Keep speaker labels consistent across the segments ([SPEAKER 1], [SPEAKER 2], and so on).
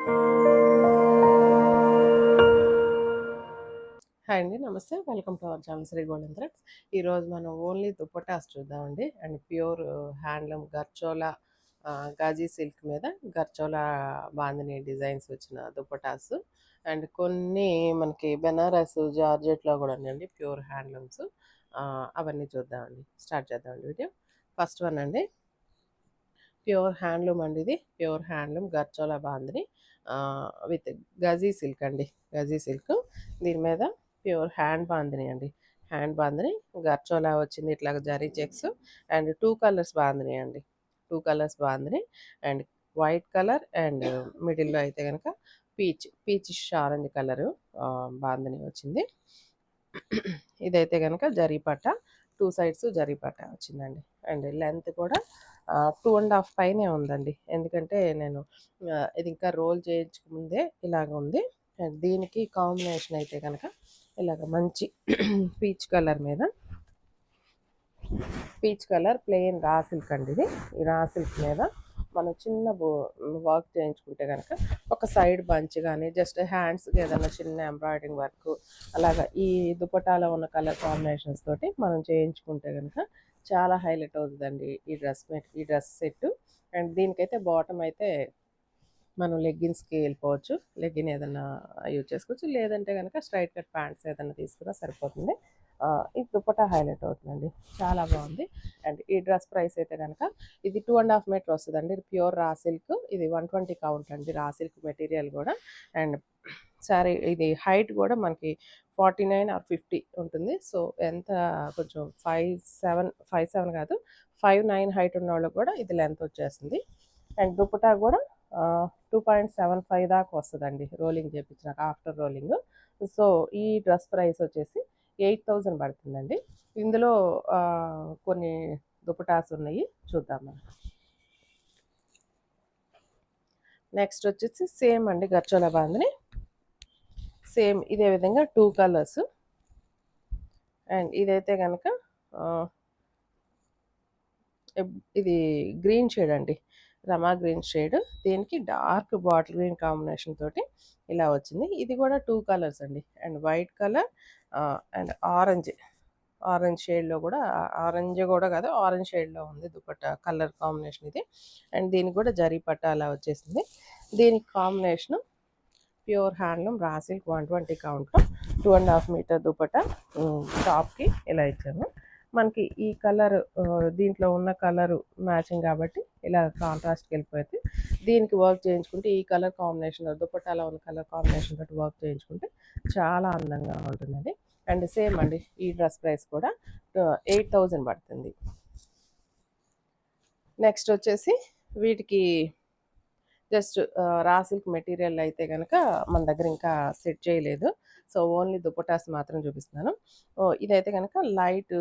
[SPEAKER 1] Hi అండి, నమస్తే. Welcome to our channel Shri golden threads. ఈరోజు మనం ఓన్లీ దుపట్టాస్ చూద్దామండి. And pure handloom gharchola gaji silk మీద గర్చోలా బాందిని డిజైన్స్ వచ్చిన దుపట్టాస్. అండ్ కొన్ని మనకి బెనారస్ జార్జెట్లో కూడా ఉన్నాయండి, ప్యూర్ హ్యాండ్లూమ్స్. అవన్నీ చూద్దామండి. స్టార్ట్ చేద్దామండి వీడియో. ఫస్ట్ వన్ అండి, ప్యూర్ హ్యాండ్లూమ్ అండి. ఇది pure handloom gharchola bandhani with gaji silk అండి. గజీ సిల్క్ దీని మీద ప్యూర్ హ్యాండ్ బాందిని అండి. హ్యాండ్ బాందిని గర్చోలా వచ్చింది, ఇట్లాగ zari checks. And 2 colours bandhani అండి. 2 colours bandhani and white colour and మిడిల్లో అయితే కనుక పీచిష్ ఆరెంజ్ కలరు బాందిని వచ్చింది. ఇదైతే కనుక జరీ పట్ట, 2 సైడ్స్ జరీ పట్ట వచ్చిందండి. అండ్ లెంత్ కూడా 2.5 పైనే ఉందండి. ఎందుకంటే నేను ఇది ఇంకా రోల్ చేయించకముందే ఇలాగ ఉంది. అండ్ దీనికి కాంబినేషన్ అయితే కనుక ఇలాగ మంచి పీచ్ కలర్ మీద peach colour plain raw silk అండి. ఇది ఈ రా సిల్క్ మీద మనం చిన్న వర్క్ చేయించుకుంటే కనుక ఒక సైడ్ బంచ్ కానీ జస్ట్ హ్యాండ్స్కి ఏదైనా చిన్న ఎంబ్రాయిడరింగ్ వర్క్ అలాగా ఈ దుపటాలో ఉన్న కలర్ కాంబినేషన్స్ తోటి మనం చేయించుకుంటే కనుక చాలా హైలైట్ అవుతుందండి ఈ డ్రెస్ సెట్. అండ్ దీనికైతే బాటమ్ అయితే మనం లెగ్గిన్స్కి వెళ్ళిపోవచ్చు. లెగ్గిన్ ఏదైనా యూజ్ చేసుకోవచ్చు, లేదంటే కనుక స్ట్రైట్ కట్ ప్యాంట్స్ ఏదైనా తీసుకున్నా సరిపోతుంది. ఈ దుపట్టా హైలైట్ అవుతుందండి, చాలా బాగుంది. అండ్ ఈ డ్రెస్ ప్రైస్ అయితే కనుక ఇది 2.5 మీటర్ వస్తుందండి. ఇది ప్యూర్ రా సిల్క్. ఇది 120 కౌంట్ అండి, రా సిల్క్ మెటీరియల్ కూడా. అండ్ సారీ ఇది హైట్ కూడా మనకి 49 ఆర్ 50 ఉంటుంది. సో ఎంత కొంచెం 5'7" కాదు 5'9" హైట్ ఉన్న వాళ్ళకి కూడా ఇది లెంత్ వచ్చేస్తుంది. అండ్ దుపట్టా కూడా 2.75 దాకా వస్తుందండి రోలింగ్ చేయించినాక, ఆఫ్టర్ రోలింగ్. సో ఈ డ్రెస్ ప్రైస్ వచ్చేసి 8,000 పడుతుందండి. ఇందులో కొన్ని దుపటాస్ ఉన్నాయి, చూద్దాం మనం. నెక్స్ట్ వచ్చేసి సేమ్ అండి, గర్చోలా బాందిని సేమ్ ఇదే విధంగా 2 కలర్స్. అండ్ ఇదైతే కనుక ఇది గ్రీన్ షేడ్ అండి, రమా గ్రీన్ షేడ్. దీనికి డార్క్ బాటిల్ గ్రీన్ కాంబినేషన్ తోటి ఇలా వచ్చింది. ఇది కూడా 2 కలర్స్ అండి. And white colour and orange షేడ్లో కూడా, ఆరెంజ్ కూడా కాదు ఆరెంజ్ షేడ్లో ఉంది దుపట్టా కలర్ కాంబినేషన్ ఇది. అండ్ దీనికి కూడా జరీ పట్టా అలా వచ్చేసింది. దీనికి combination pure handloom raw silk 120 కౌంట్లో 2.5 మీటర్ దుపట్టా టాప్కి ఇలా ఇచ్చాను. మనకి ఈ కలర్ దీంట్లో ఉన్న కలరు మ్యాచింగ్ కాబట్టి ఇలా కాంట్రాస్ట్కి వెళ్ళిపోతే దీనికి వర్క్ చేయించుకుంటే ఈ కలర్ కాంబినేషన్ దుపట్టాలో ఉన్న కలర్ కాంబినేషన్ తోటి వర్క్ చేయించుకుంటే చాలా అందంగా ఉంటుందండి. అండ్ సేమ్ అండి, ఈ డ్రెస్ ప్రైస్ కూడా 8,000 పడుతుంది. నెక్స్ట్ వచ్చేసి వీటికి జస్ట్ రా సిల్క్ మెటీరియల్ అయితే కనుక మన దగ్గర ఇంకా సెట్ చేయలేదు. సో ఓన్లీ దుపటాస్ మాత్రం చూపిస్తున్నాను. ఇదైతే కనుక లైట్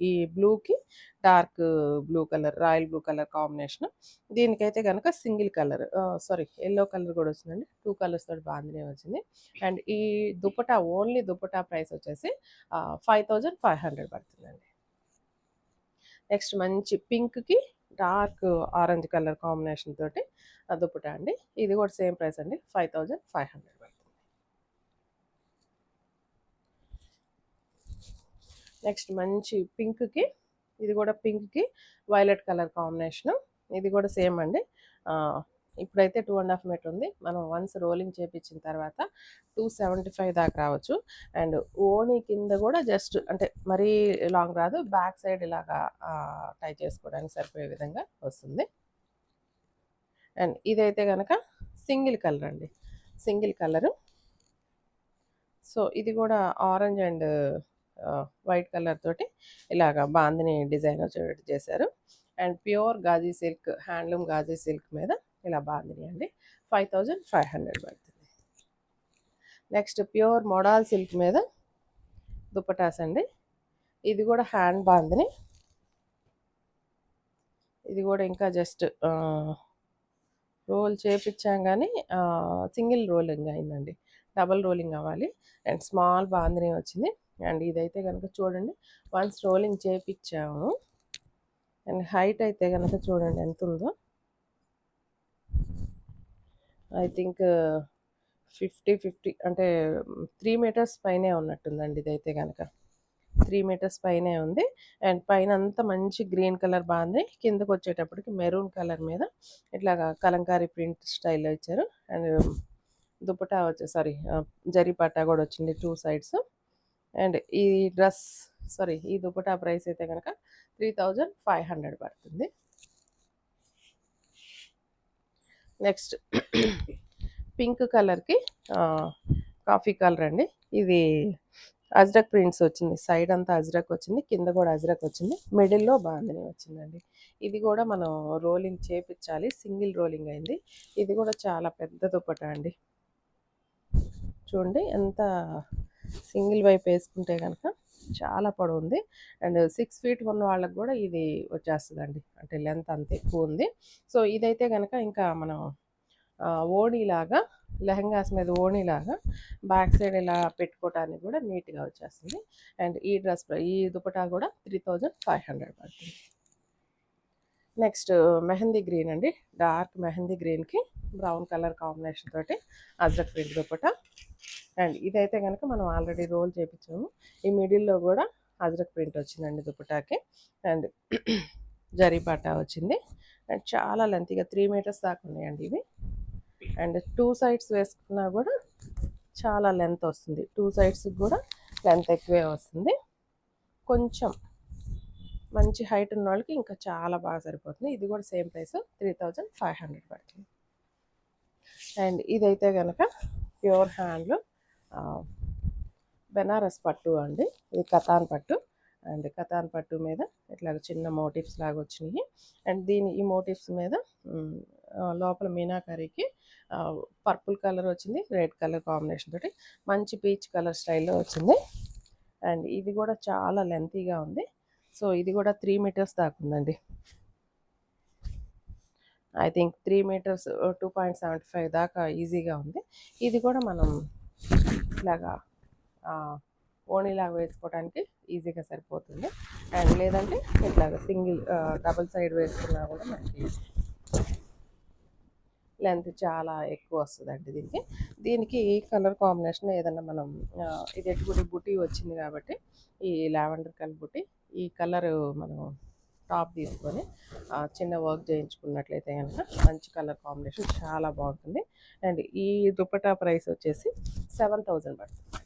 [SPEAKER 1] ఈ బ్లూకి dark blue colour, royal blue colour combination. దీనికైతే కనుక సింగిల్ కలర్ ఎల్లో కలర్ కూడా వచ్చిందండి. 2 కలర్స్ తోటి బాగానే వచ్చింది. అండ్ ఈ దుపటా ఓన్లీ దుపటా ప్రైస్ వచ్చేసి 5,500 పడుతుందండి. నెక్స్ట్ మంచి పింక్కి డార్క్ ఆరెంజ్ కలర్ కాంబినేషన్ తోటి దుపటా అండి. ఇది కూడా సేమ్ ప్రైస్ అండి, 5,500 పడుతుంది. నెక్స్ట్ మంచి పింక్కి, ఇది కూడా పింక్కి వైలెట్ కలర్ కాంబినేషను. ఇది కూడా సేమ్ అండి. ఇప్పుడైతే 2.5 మీటర్ ఉంది. మనం వన్స్ రోలింగ్ చేయించిన తర్వాత 275 దాకా రావచ్చు. అండ్ ఓణి కింద కూడా జస్ట్ అంటే మరీ లాంగ్ రాదు, బ్యాక్ సైడ్ ఇలాగా టై చేసుకోవడానికి సరిపోయే విధంగా వస్తుంది. అండ్ ఇదైతే కనుక సింగిల్ కలర్ అండి, సింగిల్ కలరు. సో ఇది కూడా ఆరెంజ్ అండ్ వైట్ కలర్ తోటి ఇలాగ బాందిని డిజైన్ వచ్చేటట్టు చేశారు. And pure gaji silk, handloom gaji silk మీద ఇలా బాందిని అండి, 5,500 పడుతుంది. నెక్స్ట్ ప్యూర్ మోడాల్ సిల్క్ మీద దుపటాస్ అండి. ఇది కూడా హ్యాండ్ బాందిని. ఇది కూడా ఇంకా జస్ట్ రోల్ చేపించాం కానీ సింగిల్ రోలింగ్ అయిందండి, డబల్ రోలింగ్ అవ్వాలి. అండ్ స్మాల్ బాందిని వచ్చింది. అండ్ ఇదైతే కనుక చూడండి, వన్స్ రోలింగ్ చేపించాము. అండ్ హైట్ అయితే కనుక చూడండి ఎంత ఉందో. ఐ థింక్ 50 అంటే 3 మీటర్స్ పైనే ఉన్నట్టుందండి ఇదైతే గనక. 3 మీటర్స్ పైనే ఉంది. అండ్ పైనంతా మంచి గ్రీన్ కలర్ బాంది. కిందకొచ్చేటప్పటికి మెరూన్ కలర్ మీద ఇట్లాగా కలంకారీ ప్రింట్ స్టైల్‌లో ఇచ్చారు. అండ్ దుపట్టా సారీ జరీ పట్టా గూడా వచ్చింది 2 సైడ్స్. అండ్ ఈ డ్రెస్ ఈ దుపట్టా ప్రైస్ అయితే గనక 3500 పడుతుంది. నెక్స్ట్ పింక్ కలర్‌కి కాఫీ కలర్ అండి. ఇది అజ్రక్ ప్రింట్స్ వచ్చింది. సైడ్ అంతా అజ్రక్ వచ్చింది. కింద కూడా అజ్రక్ వచ్చింది. మిడిల్‌లో బాందిని వచ్చిందండి. ఇది కూడా మనం రోలింగ్ చేపిచ్చాలి. సింగిల్ రోలింగ్ అయింది. ఇది కూడా చాలా పెద్ద దుపట్టా అండి. చూడండి ఎంత సింగిల్ వైపు వేసుకుంటే కనుక చాలా పొడవుంది. అండ్ 6 ఫీట్ ఉన్న వాళ్ళకి కూడా ఇది వచ్చేస్తుందండి. అంటే లెంత్ అంత ఎక్కువ ఉంది. సో ఇదైతే కనుక ఇంకా మనం ఓణీలాగా లెహంగాస్ మీద ఓణీలాగా బ్యాక్ సైడ్ ఇలా పెట్టుకోవటానికి కూడా నీట్గా వచ్చేస్తుంది. అండ్ ఈ దుపట్టా కూడా 3500 పడుతుంది. నెక్స్ట్ మెహందీ గ్రీన్ అండి. డార్క్ మెహందీ గ్రీన్కి బ్రౌన్ కలర్ కాంబినేషన్ తోటి అజ్రక్ ప్రింట్ దుపట్టా. అండ్ ఇదైతే కనుక మనం ఆల్రెడీ రోల్ చేయించాము. ఈ మిడిల్లో కూడా అజ్రక్ ప్రింట్ వచ్చిందండి దుపట్టాకి. అండ్ జరీ పట్టా వచ్చింది. అండ్ చాలా లెంతీగా 3 మీటర్స్ దాకా ఉన్నాయండి ఇవి. అండ్ 2 సైడ్స్ వేసుకున్నా కూడా చాలా లెంత్ వస్తుంది. 2 సైడ్స్కి కూడా లెంత్ ఎక్కువే వస్తుంది. కొంచెం మంచి హైట్ ఉన్న వాళ్ళకి ఇంకా చాలా బాగా సరిపోతుంది. ఇది కూడా సేమ్ ప్రైస్ 3500 పడుతుంది. అండ్ ఇదైతే కనుక ప్యూర్ హ్యాండ్లూమ్ బెనారస్ పట్టు అండి. ఇది కతాన్ పట్టు. అండ్ కతాన్ పట్టు మీద ఇట్లా చిన్న మోటివ్స్ లాగా వచ్చినాయి. అండ్ ఈ మోటివ్స్ మీద లోపల మీనాకరీకి పర్పుల్ కలర్ వచ్చింది. రెడ్ కలర్ కాంబినేషన్ తోటి మంచి పీచ్ కలర్ స్టైల్లో వచ్చింది. అండ్ ఇది కూడా చాలా లెంతీగా ఉంది. సో ఇది కూడా 3 మీటర్స్ దాకా ఉందండి. ఐ థింక్ 3 మీటర్స్ 2.75 దాకా ఈజీగా ఉంది. ఇది కూడా మనం ఇలాగా ఓణీలాగా వేసుకోవడానికి ఈజీగా సరిపోతుంది. అండ్ లేదంటే ఇట్లాగా డబుల్ సైడ్ వేసుకున్నా కూడా మనకి లెంత్ చాలా ఎక్కువ వస్తుందండి దీనికి కలర్ కాంబినేషన్ ఏదన్నా మనం ఇది ఎటువంటి బుటీ వచ్చింది కాబట్టి ఈ లావెండర్ కలర్ బుటీ ఈ కలర్ మనం టాప్ తీసుకొని చిన్న వర్క్ చేయించుకున్నట్లయితే కనుక మంచి కలర్ కాంబినేషన్ చాలా బాగుంటుంది. అండ్ ఈ దుపట్టా ప్రైస్ వచ్చేసి 7000 పడుతుంది.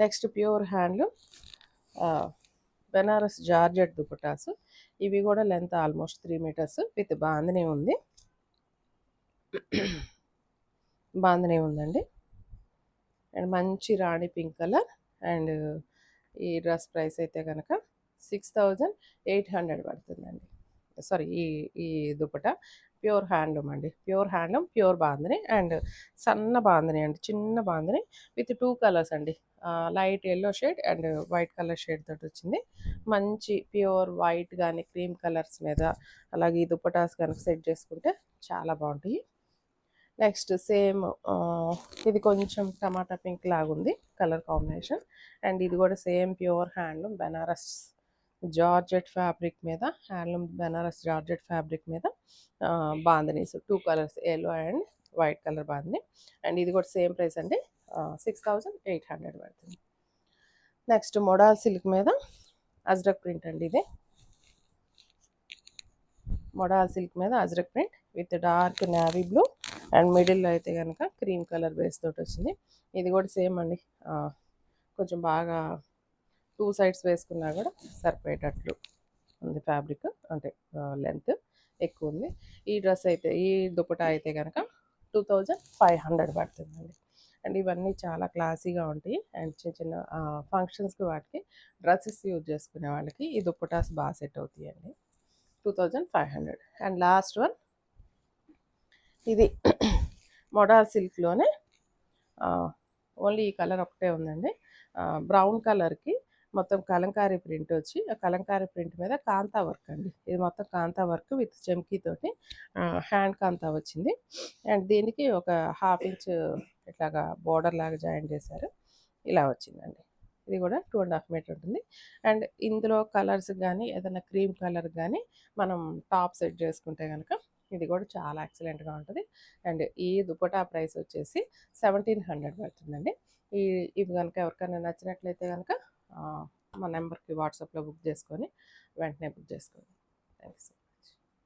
[SPEAKER 1] Next pure handloom Banaras georgette dupattas. ఇవి కూడా length almost 3 metres with bandhani ఉంది. బాందిని ఉందండి. అండ్ మంచి రాణి పింక్ కలర్. అండ్ ఈ డ్రెస్ ప్రైస్ అయితే కనుక 6800 పడుతుందండి. సారీ ఈ దుపట్టా ప్యూర్ హ్యాండ్లూమ్ అండి. Pure handloom pure bandhani and సన్న బాందిని అండి. చిన్న బాందిని విత్ 2 కలర్స్ అండి. Light yellow shade and white colour shade తోటి వచ్చింది. మంచి ప్యూర్ వైట్ కానీ క్రీమ్ కలర్స్ మీద అలాగే ఈ దుపటాస్ కనుక సెట్ చేసుకుంటే చాలా బాగుంటాయి. నెక్స్ట్ సేమ్ ఇది కొంచెం టమాటా పింక్ లాగుంది కలర్ కాంబినేషన్. అండ్ ఇది కూడా same pure handloom Banaras georgette fabric మీద బెనారస్ జార్జెట్ ఫ్యాబ్రిక్ మీద bandhanis 2 colours yellow and white colour bandhani. And ఇది కూడా సేమ్ ప్రైస్ అండి 6800 పడుతుంది. నెక్స్ట్ మొడాల్ సిల్క్ మీద అజ్రక్ ప్రింట్ అండి. ఇది మొడాల్ సిల్క్ మీద ajrak print with dark navy blue and మిడిల్లో అయితే కనుక క్రీమ్ కలర్ బేస్ తోటి వచ్చింది. ఇది కూడా సేమ్ అండి. కొంచెం బాగా 2 సైడ్స్ వేసుకున్నా కూడా సరిపోయేటట్లు ఉంది ఫ్యాబ్రిక్. అంటే లెంత్ ఎక్కువ ఉంది. ఈ దుపట్టా అయితే కనుక 2500 పడుతుందండి. అండ్ ఇవన్నీ చాలా క్లాసీగా ఉంటాయి. అండ్ చిన్న చిన్న ఫంక్షన్స్కి వాటికి డ్రెస్సెస్ యూజ్ చేసుకునే వాళ్ళకి ఈ దుపటాస్ బాగా సెట్ అవుతాయండి. 2500. అండ్ లాస్ట్ వన్ ఇది మొడాల్ సిల్క్లోనే ఓన్లీ ఈ కలర్ ఒకటే ఉందండి. బ్రౌన్ కలర్కి మొత్తం కలంకారీ ప్రింట్ వచ్చి ఆ కలంకారీ ప్రింట్ మీద కాంతా వర్క్ అండి. ఇది మొత్తం కాంతా వర్క్ విత్ చెమ్కీ తోటి హ్యాండ్ కాంతా వచ్చింది. అండ్ దీనికి ఒక 1/2 ఇంచ్ ఇట్లాగా బోర్డర్ లాగా జాయిన్ చేశారు. ఇలా వచ్చిందండి. ఇది కూడా 2.5 మీటర్ ఉంటుంది. అండ్ ఇందులో కలర్స్ కానీ ఏదైనా క్రీమ్ కలర్ కానీ మనం టాప్ సెట్ చేసుకుంటే కనుక ఇది కూడా చాలా ఎక్సలెంట్గా ఉంటుంది. అండ్ ఈ దుపట్టా ప్రైస్ వచ్చేసి 1700 పడుతుందండి. ఇవి కనుక ఎవరికైనా నచ్చినట్లయితే కనుక మా నెంబర్కి వాట్సాప్లో బుక్ చేసుకొని వెంటనే బుక్ చేసుకోండి. థ్యాంక్స్.